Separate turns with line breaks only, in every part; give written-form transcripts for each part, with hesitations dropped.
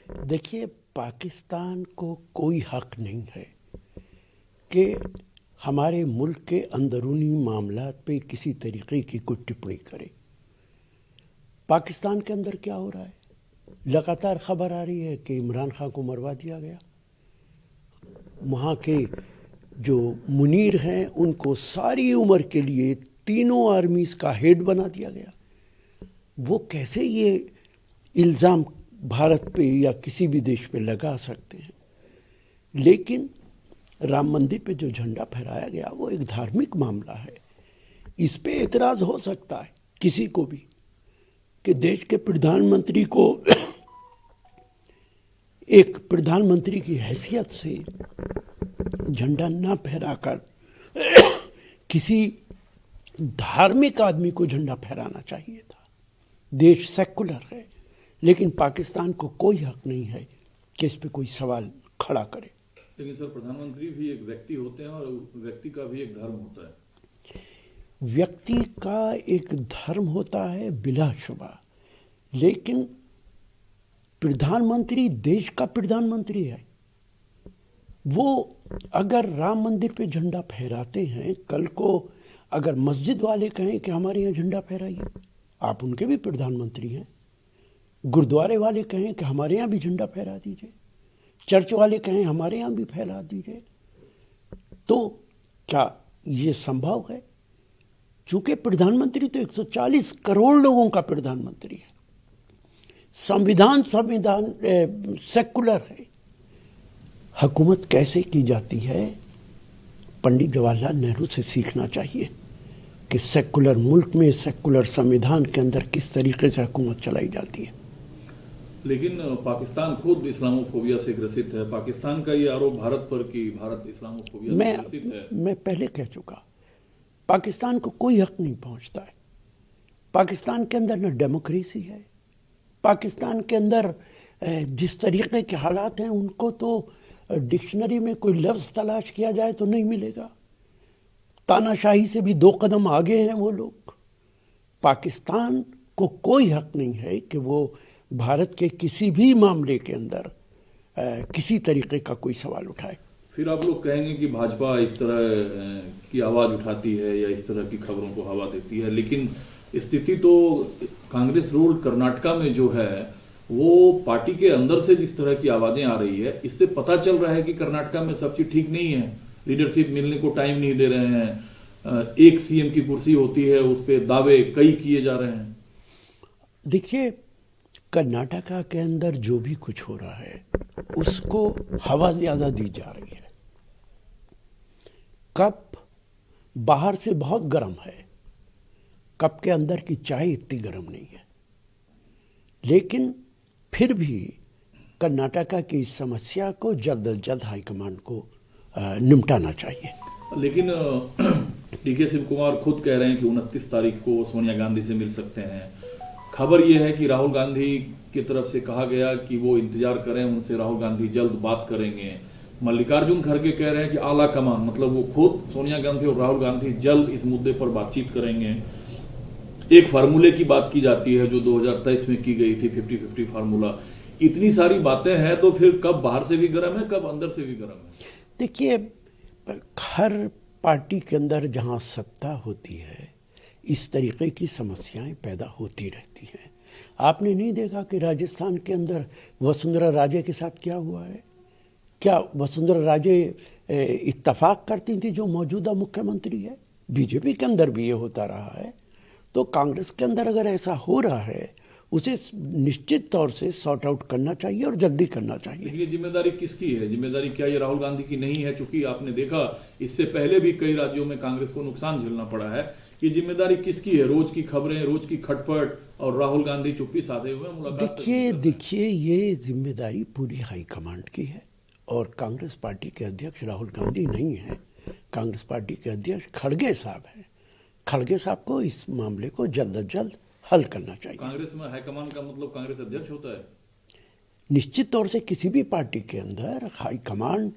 देखिए, पाकिस्तान को कोई हक नहीं है कि हमारे मुल्क के अंदरूनी मामलात पे किसी तरीके की कोई टिप्पणी करे। पाकिस्तान के अंदर क्या हो रहा है? लगातार खबर आ रही है कि इमरान खान को मरवा दिया गया। वहाँ के जो मुनीर हैं उनको सारी उम्र के लिए तीनों आर्मीज का हेड बना दिया गया। वो कैसे ये इल्ज़ाम भारत पे या किसी भी देश पे लगा सकते हैं? लेकिन राम मंदिर पे जो झंडा फहराया गया वो एक धार्मिक मामला है। इस पे एतराज़ हो सकता है किसी को भी कि देश के प्रधानमंत्री को एक प्रधानमंत्री की हैसियत से झंडा ना फहराकर किसी धार्मिक आदमी को झंडा फहराना चाहिए था। देश सेकुलर है, लेकिन पाकिस्तान को कोई हक नहीं है कि इस पे कोई सवाल खड़ा करे।
लेकिन सर, प्रधानमंत्री भी एक व्यक्ति होते हैं और व्यक्ति का भी एक धर्म होता है।
व्यक्ति का एक धर्म होता है बिलाशुबा, लेकिन प्रधानमंत्री देश का प्रधानमंत्री है। वो अगर राम मंदिर पे झंडा फहराते हैं, कल को अगर मस्जिद वाले कहें कि हमारे यहाँ झंडा फहराइए, आप उनके भी प्रधानमंत्री हैं। गुरुद्वारे वाले कहें कि हमारे यहाँ भी झंडा फहरा दीजिए, चर्च वाले कहें हमारे यहाँ भी फैला दीजिए, तो क्या ये संभव है? चूंकि प्रधानमंत्री तो 140 करोड़ लोगों का प्रधानमंत्री है। संविधान सेकुलर है। हुकूमत कैसे की जाती है, पंडित जवाहरलाल नेहरू से सीखना चाहिए कि सेकुलर मुल्क में सेकुलर संविधान के अंदर किस तरीके से हुकूमत चलाई जाती है।
लेकिन पाकिस्तान खुद इस्लामोफोबिया से ग्रसित है। पाकिस्तान का ये आरोप भारत पर कि भारत इस्लामोफोबिया से ग्रसित है।
मैं पहले कह चुका, पाकिस्तान को कोई हक नहीं पहुंचता है। पाकिस्तान के अंदर न डेमोक्रेसी है। पाकिस्तान के अंदर जिस तरीके के हालात हैं उनको तो डिक्शनरी में कोई लफ्ज़ तलाश किया जाए तो नहीं मिलेगा। तानाशाही से भी 2 कदम आगे हैं वो लोग। पाकिस्तान को कोई हक नहीं है कि वो भारत के किसी भी मामले के अंदर किसी तरीके का कोई सवाल उठाए।
फिर आप लोग कहेंगे कि भाजपा इस तरह की आवाज उठाती है या इस तरह की खबरों को हवा देती है, लेकिन स्थिति तो कांग्रेस रूल कर्नाटका में जो है वो पार्टी के अंदर से जिस तरह की आवाजें आ रही है, इससे पता चल रहा है कि कर्नाटका में सब चीज ठीक नहीं है। लीडरशिप मिलने को टाइम नहीं दे रहे हैं। एक सीएम की कुर्सी होती है, उस पर दावे कई किए जा रहे हैं।
देखिए, कर्नाटका के अंदर जो भी कुछ हो रहा है उसको हवा ज्यादा दी जा रही है। कप बाहर से बहुत गर्म है, कप के अंदर की चाय इतनी गर्म नहीं है। लेकिन फिर भी कर्नाटका की इस समस्या को जल्द से जल्द हाईकमान को निपटाना चाहिए।
लेकिन डीके शिव कुमार खुद कह रहे हैं कि 29 तारीख को सोनिया गांधी से मिल सकते हैं। खबर यह है कि राहुल गांधी की तरफ से कहा गया कि वो इंतजार करें, उनसे राहुल गांधी जल्द बात करेंगे। मल्लिकार्जुन खड़गे कह रहे हैं कि आला कमान, मतलब वो खुद सोनिया गांधी और राहुल गांधी जल्द इस मुद्दे पर बातचीत करेंगे। एक फार्मूले की बात की जाती है जो 2023 में की गई थी, 50-50 फार्मूला। इतनी सारी बातें हैं, तो फिर कब बाहर से भी गर्म है, कब अंदर से भी गर्म है?
देखिए, हर पार्टी के अंदर जहां सत्ता होती है इस तरीके की समस्याएं पैदा होती रहती हैं। आपने नहीं देखा कि राजस्थान के अंदर वसुंधरा राजे के साथ क्या हुआ है? क्या वसुंधरा राजे इत्तफाक करती थी जो मौजूदा मुख्यमंत्री है? बीजेपी के अंदर भी ये होता रहा है। तो कांग्रेस के अंदर अगर ऐसा हो रहा है, उसे निश्चित तौर से सॉर्ट आउट करना चाहिए और जल्दी करना चाहिए।
ये जिम्मेदारी किसकी है? जिम्मेदारी क्या ये राहुल गांधी की नहीं है? चूंकि आपने देखा इससे पहले भी कई राज्यों में कांग्रेस को नुकसान झेलना पड़ा है। ये जिम्मेदारी किसकी है? रोज की खबरें, रोज की खटपट और राहुल गांधी चुप्पी साधे हुए मुलाकात।
देखिए, ये जिम्मेदारी पूरी हाईकमांड की है और कांग्रेस पार्टी के अध्यक्ष राहुल गांधी नहीं है। कांग्रेस पार्टी के अध्यक्ष खड़गे साहब हैं। खड़गे साहब को इस मामले को जल्द से जल्द हल करना चाहिए।
कांग्रेस में हाईकमान का मतलब कांग्रेस अध्यक्ष होता है?
निश्चित तौर से किसी भी पार्टी के अंदर हाईकमान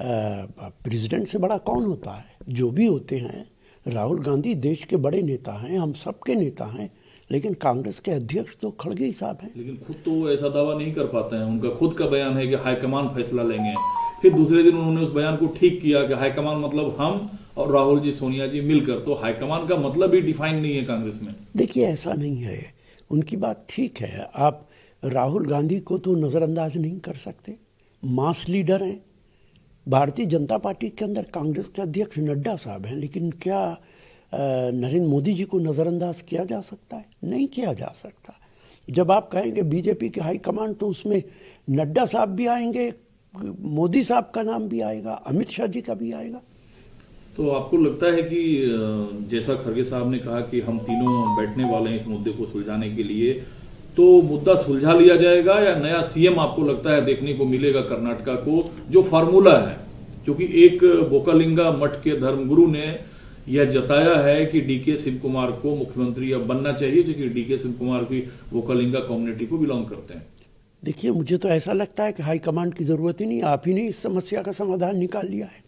प्रेसिडेंट से बड़ा कौन होता है? जो भी होते हैं, राहुल गांधी देश के बड़े नेता हैं, हम सबके नेता हैं, लेकिन कांग्रेस के अध्यक्ष तो खड़गे साहब हैं।
लेकिन खुद तो वो ऐसा दावा नहीं कर पाते हैं। उनका खुद का बयान है कि हाईकमान फैसला लेंगे। फिर दूसरे दिन उन्होंने उस बयान को ठीक किया कि हाईकमान मतलब हम और राहुल जी सोनिया जी मिलकर। तो हाईकमान का मतलब ही डिफाइन नहीं है कांग्रेस में।
देखिए ऐसा नहीं है, उनकी बात ठीक है। आप राहुल गांधी को तो नज़रअंदाज नहीं कर सकते, मास लीडर हैं। भारतीय जनता पार्टी के अंदर कांग्रेस के अध्यक्ष नड्डा साहब हैं, लेकिन क्या नरेंद्र मोदी जी को नज़रअंदाज किया जा सकता है? नहीं किया जा सकता। जब आप कहेंगे बीजेपी के हाईकमान, तो उसमें नड्डा साहब भी आएंगे, मोदी साहब का नाम भी आएगा, अमित शाह जी का भी आएगा।
तो आपको लगता है कि जैसा खड़गे साहब ने कहा कि हम तीनों बैठने वाले हैं इस मुद्दे को सुलझाने के लिए, तो मुद्दा सुलझा लिया जाएगा या नया सीएम आपको लगता है देखने को मिलेगा कर्नाटका को, जो फार्मूला है? क्योंकि एक बोकालिंगा मठ के धर्मगुरु ने यह जताया है कि डीके शिव कुमार को मुख्यमंत्री अब बनना चाहिए, क्योंकि डीके शिव कुमार की बोकालिंगा कम्युनिटी को बिलोंग करते हैं।
देखिए, मुझे तो ऐसा लगता है कि हाईकमांड की जरूरत ही नहीं। आप ही ने इस समस्या का समाधान निकाल लिया है।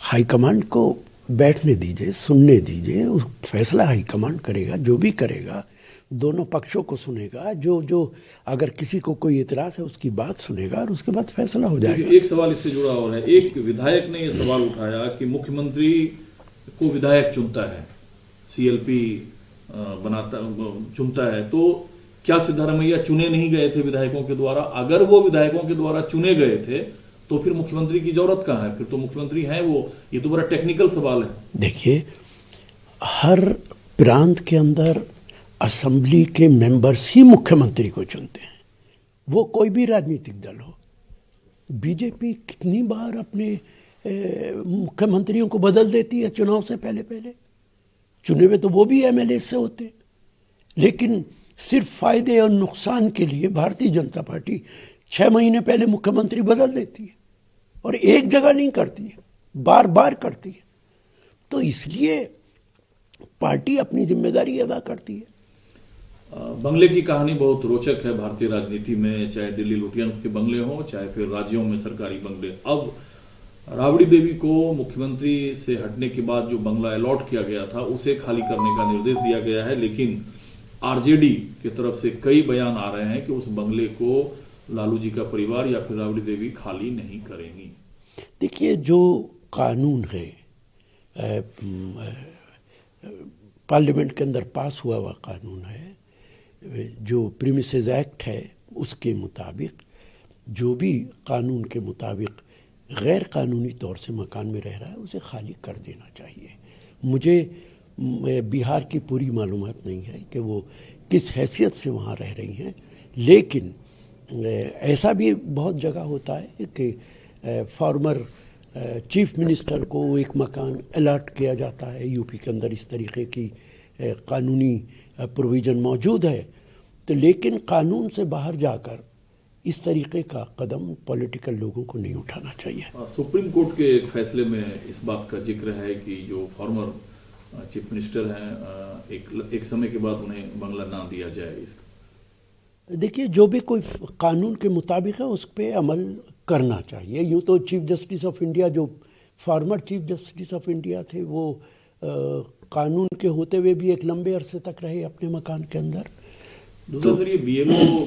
हाईकमांड को बैठने दीजिए, सुनने दीजिए, उस फैसला हाईकमांड करेगा। जो भी करेगा दोनों पक्षों को सुनेगा, जो अगर किसी को कोई इतराज है उसकी बात सुनेगा और उसके बाद फैसला हो जाएगा।
एक सवाल इससे जुड़ा और है, एक विधायक ने यह सवाल उठाया कि मुख्यमंत्री को विधायक चुनता है, सीएलपी चुनता है, तो क्या सिद्धारमैया चुने नहीं गए थे विधायकों के द्वारा? अगर वो विधायकों के द्वारा चुने गए थे तो फिर मुख्यमंत्री की जरूरत कहां है? फिर तो मुख्यमंत्री हैं वो। ये तो बड़ा टेक्निकल सवाल है।
देखिए, हर प्रांत के अंदर असेंबली के मेंबर्स ही मुख्यमंत्री को चुनते हैं, वो कोई भी राजनीतिक दल हो। बीजेपी कितनी बार अपने मुख्यमंत्रियों को बदल देती है चुनाव से पहले पहले। चुने हुए तो वो भी एमएलए से होते, लेकिन सिर्फ फायदे और नुकसान के लिए भारतीय जनता पार्टी 6 महीने पहले मुख्यमंत्री बदल देती है, और एक जगह नहीं करती है, बार बार करती है। तो इसलिए पार्टी अपनी जिम्मेदारी अदा करती है।
बंगले की कहानी बहुत रोचक है भारतीय राजनीति में, चाहे दिल्ली लुटियंस के बंगले हों, चाहे फिर राज्यों में सरकारी बंगले। अब राबड़ी देवी को मुख्यमंत्री से हटने के बाद जो बंगला अलॉट किया गया था उसे खाली करने का निर्देश दिया गया है, लेकिन आरजेडी की तरफ से कई बयान आ रहे हैं कि उस बंगले को लालू जी का परिवार या फिर राबड़ी देवी खाली नहीं करेंगी।
देखिए, जो कानून है पार्लियामेंट के अंदर पास हुआ हुआ कानून है, जो प्रीमिसेस एक्ट है, उसके मुताबिक, जो भी कानून के मुताबिक गैर कानूनी तौर से मकान में रह रहा है उसे खाली कर देना चाहिए। मुझे बिहार की पूरी मालूमात नहीं है कि वो किस हैसियत से वहाँ रह रही हैं, लेकिन ऐसा भी बहुत जगह होता है कि फॉर्मर चीफ मिनिस्टर को एक मकान अलॉट किया जाता है। यूपी के अंदर इस तरीके की कानूनी प्रोविज़न मौजूद है। तो लेकिन कानून से बाहर जाकर इस तरीके का कदम पॉलिटिकल लोगों को नहीं उठाना चाहिए।
सुप्रीम कोर्ट के एक फैसले में इस बात का जिक्र है कि जो फॉर्मर चीफ मिनिस्टर हैं, एक समय के बाद उन्हें बंगला ना दिया जाए।
देखिए, जो भी कोई कानून के मुताबिक है उस पर अमल करना चाहिए। यूँ तो चीफ जस्टिस ऑफ इंडिया, जो former chief justice of India थे, वो कानून के होते हुए भी एक लंबे अरसे तक रहे अपने मकान के अंदर।
दूसरा सर, ये बीएलओ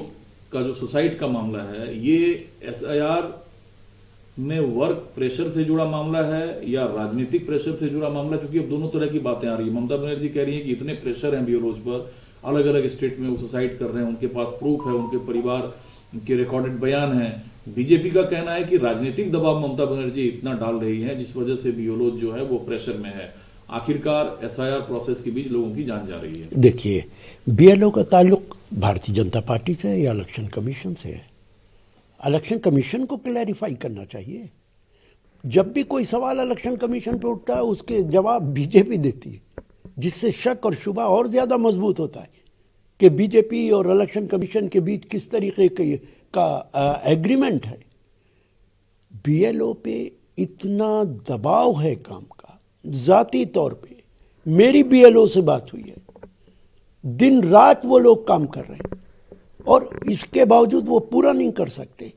का जो सुसाइड का मामला है, ये एसआईआर में वर्क प्रेशर से जुड़ा मामला है या राजनीतिक प्रेशर से जुड़ा मामला? क्योंकि अब दोनों तरह की बातें आ रही है। ममता बनर्जी कह रही है कि इतने प्रेशर हैं बीएलओज पर, अलग अलग स्टेट में वो सुसाइड कर रहे हैं, उनके पास प्रूफ है, उनके परिवार के रिकॉर्डेड बयान है। बीजेपी का कहना है कि राजनीतिक दबाव ममता बनर्जी इतना डाल रही है जिस वजह से बीएलओ जो है वो प्रेशर में है। आखिरकार एसआईआर प्रोसेस के बीच लोगों की जान जा रही है।
देखिए, बीएलओ का ताल्लुक भारतीय जनता पार्टी से या इलेक्शन कमीशन से है। इलेक्शन कमीशन को क्लैरिफाई करना चाहिए। जब भी कोई सवाल इलेक्शन कमीशन पे उठता है उसके जवाब बीजेपी देती है, जिससे शक और शुबा और ज्यादा मजबूत होता है कि बीजेपी और इलेक्शन कमीशन के बीच किस तरीके का एग्रीमेंट है। बीएलओ पे इतना दबाव है काम का, जाती तौर पे मेरी बीएलओ से बात हुई है, दिन रात वो लोग काम कर रहे हैं और इसके बावजूद वो पूरा नहीं कर सकते।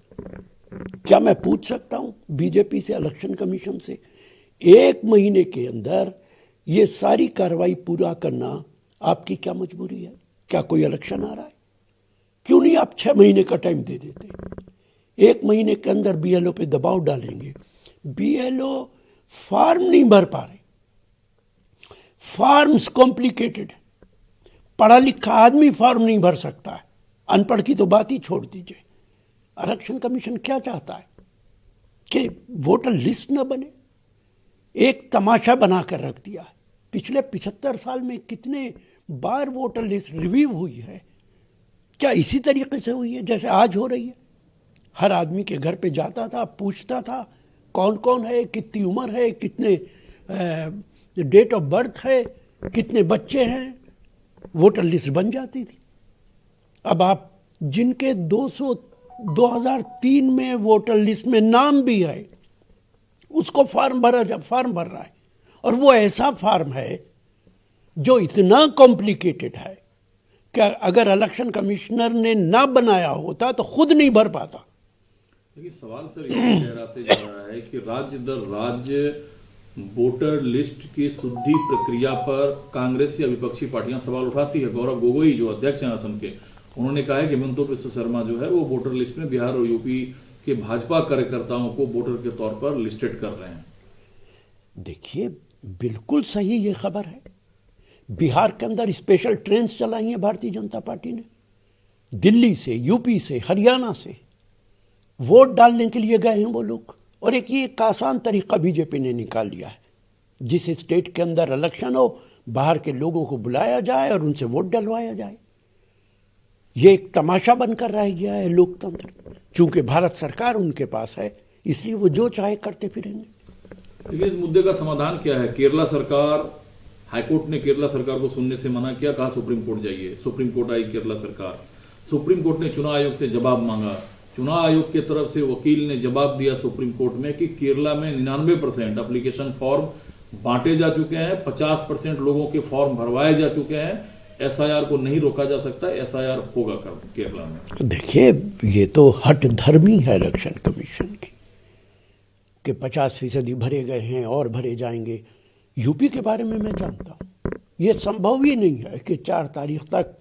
क्या मैं पूछ सकता हूं बीजेपी से, इलेक्शन कमीशन से, 1 महीने के अंदर ये सारी कार्रवाई पूरा करना आपकी क्या मजबूरी है? क्या कोई इलेक्शन आ रहा है? क्यों नहीं आप 6 महीने का टाइम दे देते? 1 महीने के अंदर बीएलओ पे दबाव डालेंगे। बीएलओ फॉर्म नहीं भर पा रहे, फॉर्म्स कॉम्प्लिकेटेड है, पढ़ा लिखा आदमी फॉर्म नहीं भर सकता है, अनपढ़ की तो बात ही छोड़ दीजिए। इलेक्शन कमीशन क्या चाहता है कि वोटर लिस्ट न बने? एक तमाशा बनाकर रख दिया है। पिछले 75 साल में कितने बार वोटर लिस्ट रिव्यू हुई है? क्या इसी तरीके से हुई है जैसे आज हो रही है? हर आदमी के घर पे जाता था, पूछता था कौन कौन है, कितनी उम्र है, कितने डेट ऑफ बर्थ है, कितने बच्चे हैं, वोटर लिस्ट बन जाती थी। अब आप जिनके 2003 में वोटर लिस्ट में नाम भी है, उसको फॉर्म भर रहा है, और वो ऐसा फॉर्म है जो इतना कॉम्प्लिकेटेड है कि अगर इलेक्शन कमिश्नर ने ना बनाया होता तो खुद नहीं भर पाता।
लेकिन सवाल सर ये शहराते जा रहा है कि राज्य दर राज्य वोटर लिस्ट की शुद्धि प्रक्रिया पर कांग्रेस या विपक्षी पार्टियां सवाल उठाती है। गौरव गोगोई जो अध्यक्ष हैं असम के, उन्होंने कहा है कि हिमंता बिस्वा शर्मा जो है वो वोटर लिस्ट में बिहार और यूपी के भाजपा कार्यकर्ताओं को वोटर के तौर पर लिस्टेड कर रहे हैं।
देखिए, बिल्कुल सही ये खबर है। बिहार के अंदर स्पेशल ट्रेन चलाई हैं भारतीय जनता पार्टी ने, दिल्ली से, यूपी से, हरियाणा से वोट डालने के लिए गए हैं वो लोग। और एक आसान तरीका बीजेपी ने निकाल लिया है, जिस स्टेट के अंदर इलेक्शन हो बाहर के लोगों को बुलाया जाए और उनसे वोट डलवाया जाए। ये एक तमाशा बनकर रह गया है लोकतंत्र। चूंकि भारत सरकार उनके पास है, इसलिए वो जो चाहे करते फिरेंगे।
इस मुद्दे का समाधान क्या है? केरला सरकार, हाईकोर्ट ने केरला सरकार को सुनने से मना किया, कहा सुप्रीम कोर्ट जाइए। सुप्रीम कोर्ट आई केरला सरकार, सुप्रीम कोर्ट ने चुनाव आयोग से जवाब मांगा। चुनाव आयोग की तरफ से वकील ने जवाब दिया सुप्रीम कोर्ट में कि केरला में 99% एप्लीकेशन फॉर्म बांटे जा चुके हैं, 50% लोगों के फॉर्म भरवाए जा चुके हैं, एसआईआर को नहीं रोका जा सकता, एसआईआर होगा केरला में।
देखिए, ये तो हट धर्मी है इलेक्शन कमीशन की कि 50% भरे गए हैं और भरे जाएंगे। यूपी के बारे में मैं जानता हूँ, ये संभव ही नहीं है कि 4 तारीख तक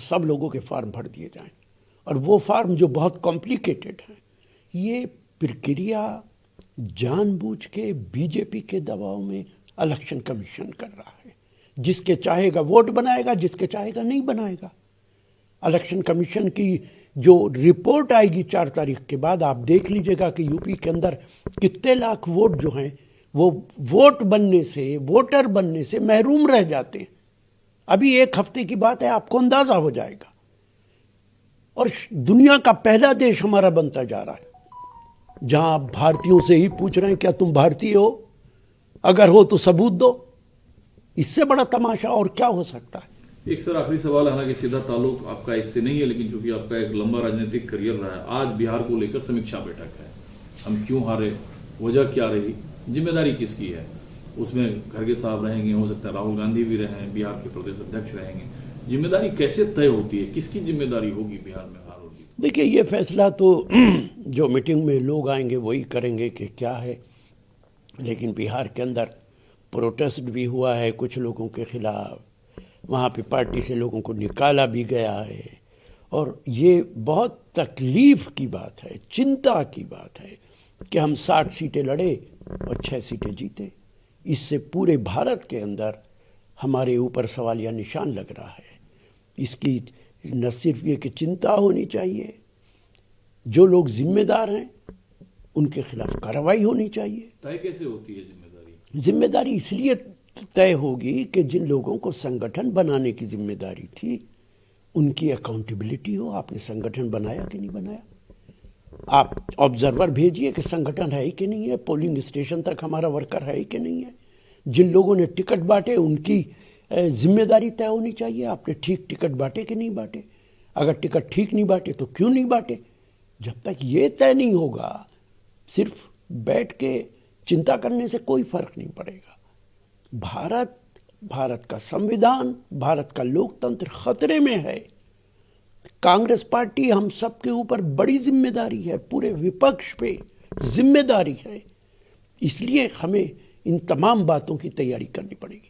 सब लोगों के फॉर्म भर दिए जाएं, और वो फॉर्म जो बहुत कॉम्प्लिकेटेड है। ये प्रक्रिया जानबूझ के बीजेपी के दबाव में इलेक्शन कमीशन कर रहा है। जिसके चाहेगा वोट बनाएगा, जिसके चाहेगा नहीं बनाएगा। इलेक्शन कमीशन की जो रिपोर्ट आएगी 4 तारीख के बाद, आप देख लीजिएगा कि यूपी के अंदर कितने लाख वोट जो हैं वो वोट बनने से, वोटर बनने से महरूम रह जाते हैं। अभी 1 हफ्ते की बात है, आपको अंदाजा हो जाएगा। और दुनिया का पहला देश हमारा बनता जा रहा है जहां आप भारतीयों से ही पूछ रहे हैं क्या तुम भारतीय हो, अगर हो तो सबूत दो। इससे बड़ा तमाशा और क्या हो सकता है?
एक सर आखिरी सवाल, हालांकि सीधा ताल्लुक आपका इससे नहीं है, लेकिन चूंकि आपका एक लंबा राजनीतिक करियर रहा है, आज बिहार को लेकर समीक्षा बैठक है। हम क्यों हारे, वजह क्या रही, जिम्मेदारी किसकी है? उसमें खड़गे साहब रहेंगे, हो सकता है राहुल गांधी भी रहें, बिहार के प्रदेश अध्यक्ष रहेंगे। जिम्मेदारी कैसे तय होती है, किसकी जिम्मेदारी होगी बिहार में हार होगी?
देखिए, ये फैसला तो जो मीटिंग में लोग आएंगे वही करेंगे कि क्या है। लेकिन बिहार के अंदर प्रोटेस्ट भी हुआ है कुछ लोगों के खिलाफ, वहाँ पे पार्टी से लोगों को निकाला भी गया है, और ये बहुत तकलीफ की बात है, चिंता की बात है कि हम 60 सीटें लड़े और 6 सीटें जीते। इससे पूरे भारत के अंदर हमारे ऊपर सवालिया निशान लग रहा है। इसकी न सिर्फ ये कि चिंता होनी चाहिए, जो लोग जिम्मेदार हैं उनके खिलाफ कार्रवाई होनी चाहिए।
तय कैसे होती है जिम्मेदारी?
जिम्मेदारी इसलिए तय होगी कि जिन लोगों को संगठन बनाने की जिम्मेदारी थी उनकी अकाउंटेबिलिटी हो। आपने संगठन बनाया कि नहीं बनाया? आप ऑब्जर्वर भेजिए कि संगठन है कि नहीं है, पोलिंग स्टेशन तक हमारा वर्कर है कि नहीं है। जिन लोगों ने टिकट बांटे उनकी जिम्मेदारी तय होनी चाहिए। आपने ठीक टिकट बांटे कि नहीं बांटे? अगर टिकट ठीक नहीं बांटे तो क्यों नहीं बांटे? जब तक ये तय नहीं होगा, सिर्फ बैठ के चिंता करने से कोई फर्क नहीं पड़ेगा। भारत का संविधान, भारत का लोकतंत्र खतरे में है। कांग्रेस पार्टी, हम सब के ऊपर बड़ी जिम्मेदारी है, पूरे विपक्ष पे जिम्मेदारी है। इसलिए हमें इन तमाम बातों की तैयारी करनी पड़ेगी।